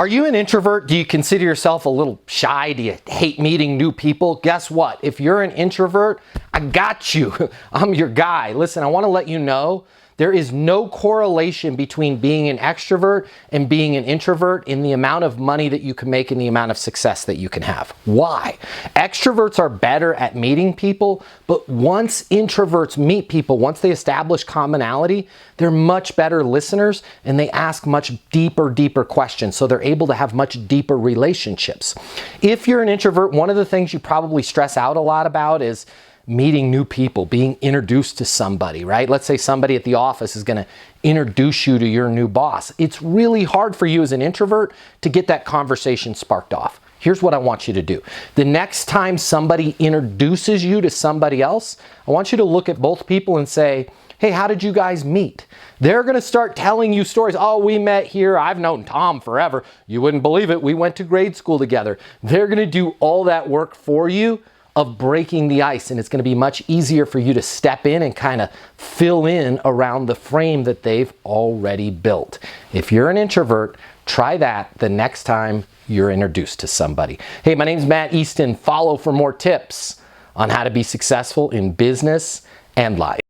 Are you an introvert? Do you consider yourself a little shy? Do you hate meeting new people? Guess what? If you're an introvert, I got you. I'm your guy. Listen, I want to let you know there is no correlation between being an extrovert and being an introvert in the amount of money that you can make and the amount of success that you can have. Why? Extroverts are better at meeting people, but once introverts meet people, once they establish commonality, they're much better listeners and they ask much deeper questions. So they're able to have much deeper relationships. If you're an introvert, one of the things you probably stress out a lot about is meeting new people, being introduced to somebody, right? Let's say somebody at the office is going to introduce you to your new boss. It's really hard for you as an introvert to get that conversation sparked off. Here's what I want you to do. The next time somebody introduces you to somebody else, I want you to look at both people and say, hey, how did you guys meet? They're going to start telling you stories. Oh, we met here. I've known Tom forever. You wouldn't believe it. We went to grade school together. They're going to do all that work for you of breaking the ice, and it's going to be much easier for you to step in and kind of fill in around the frame that they've already built. If you're an introvert, try that the next time you're introduced to somebody. Hey, my name's Matt Easton. Follow for more tips on how to be successful in business and life.